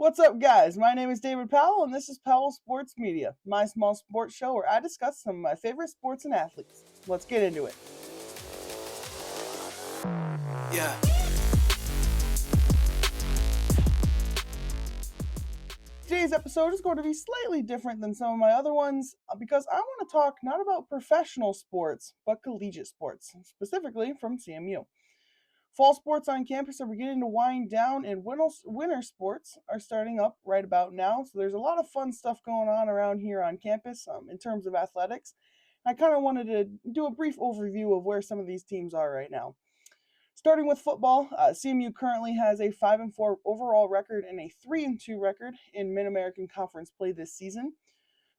What's up, guys? My name is David Powell, and this is Powell Sports Media, my small sports show where I discuss some of my favorite sports and athletes. Let's get into it. Yeah. Today's episode is going to be slightly different than some of my other ones because I want to talk not about professional sports, but collegiate sports, specifically from CMU. Fall sports on campus are beginning to wind down, and winter sports are starting up right about now. So there's a lot of fun stuff going on around here on campus in terms of athletics. I kind of wanted to do a brief overview of where some of these teams are right now. Starting with football, CMU currently has a 5-4 overall record and a 3-2 record in Mid-American Conference play this season.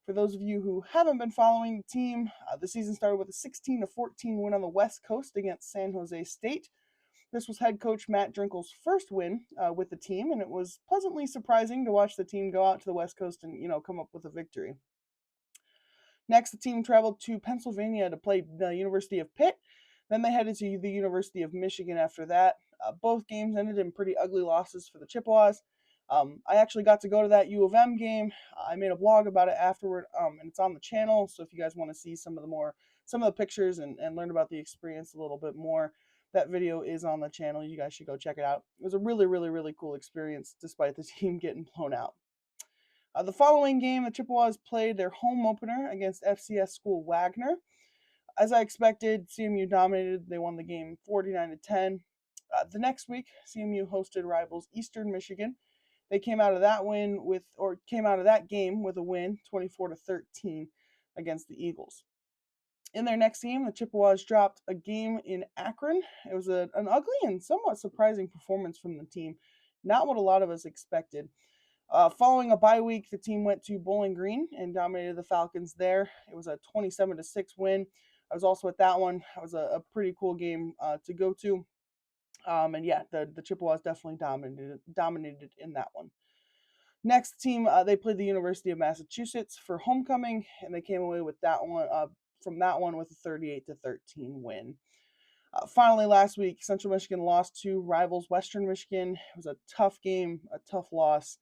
For those of you who haven't been following the team, the season started with a 16-14 win on the West Coast against San Jose State. This was head coach Matt Drinkle's first win with the team, and it was pleasantly surprising to watch the team go out to the West Coast and, come up with a victory. Next, the team traveled to Pennsylvania to play the University of Pitt. Then they headed to the University of Michigan after that. Both games ended in pretty ugly losses for the Chippewas. I actually got to go to that U of M game. I made a vlog about it afterward, and it's on the channel. So if you guys want to see some of the pictures and learn about the experience a little bit more, that video is on the channel. You guys should go check it out. It was a really, really, really cool experience despite the team getting blown out. The following game, the Chippewas played their home opener against FCS school Wagner. As I expected, CMU dominated. They won the game 49-10. The next week, CMU hosted rivals Eastern Michigan. They came out of that game with a win, 24-13 against the Eagles. In their next game, the Chippewas dropped a game in Akron. It was an ugly and somewhat surprising performance from the team, not what a lot of us expected. Following a bye week, the team went to Bowling Green and dominated the Falcons there. It was a 27-6 win. I was also at that one. It was a pretty cool game to go to. The Chippewas definitely dominated in that one. Next team, they played the University of Massachusetts for homecoming, and they came away with that one from that one with a 38-13 win. Finally, last week, Central Michigan lost to rivals Western Michigan. It was a tough game, a tough loss.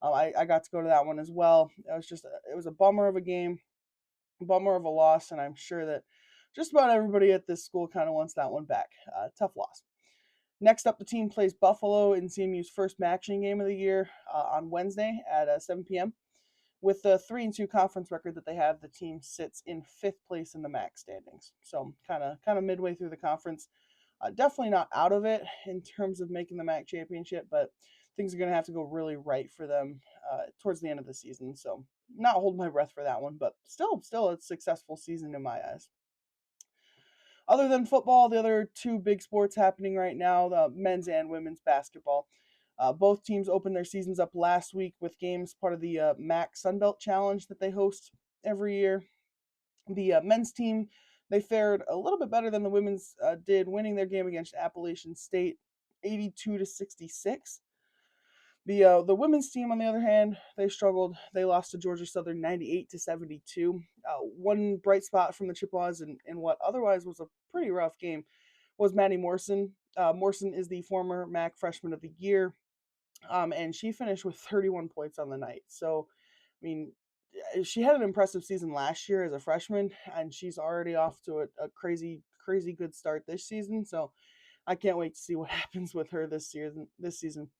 I got to go to that one as well. It was a bummer of a game, bummer of a loss, and I'm sure that just about everybody at this school kind of wants that one back. Tough loss. Next up, the team plays Buffalo in CMU's first matching game of the year on Wednesday at 7 p.m. With the 3-2 conference record that they have, the team sits in 5th place in the MAC standings. So kind of midway through the conference. Definitely not out of it in terms of making the MAC championship, but things are going to have to go really right for them towards the end of the season. So not holding my breath for that one, but still a successful season in my eyes. Other than football, the other two big sports happening right now, the men's and women's basketball. Both teams opened their seasons up last week with games part of the MAC Sunbelt Challenge that they host every year. The men's team, they fared a little bit better than the women's did, winning their game against Appalachian State 82-66. The women's team, on the other hand, they struggled. They lost to Georgia Southern 98-72. One bright spot from the Chippewas in what otherwise was a pretty rough game was Maddie Morrison. Morrison is the former MAC Freshman of the Year, and she finished with 31 points on the night. So, I mean, she had an impressive season last year as a freshman, and she's already off to a crazy, crazy good start this season. So I can't wait to see what happens with her this season.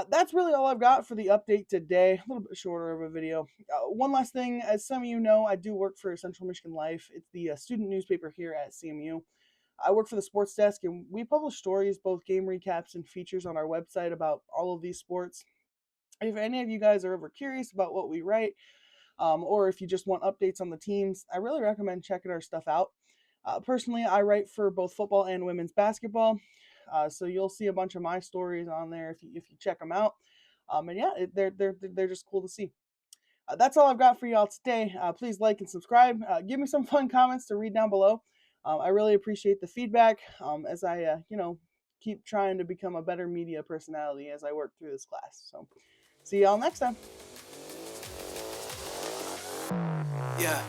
That's really all I've got for the update today. A little bit shorter of a video. One last thing, as some of you know, I do work for Central Michigan Life. It's the student newspaper here at CMU. I work for the sports desk, and we publish stories, both game recaps and features on our website about all of these sports. If any of you guys are ever curious about what we write, or if you just want updates on the teams, I really recommend checking our stuff out. Personally, I write for both football and women's basketball. So you'll see a bunch of my stories on there if you check them out. They're just cool to see. That's all I've got for y'all today. Please like and subscribe. Give me some fun comments to read down below. I really appreciate the feedback as I keep trying to become a better media personality as I work through this class. So see y'all next time. Yeah.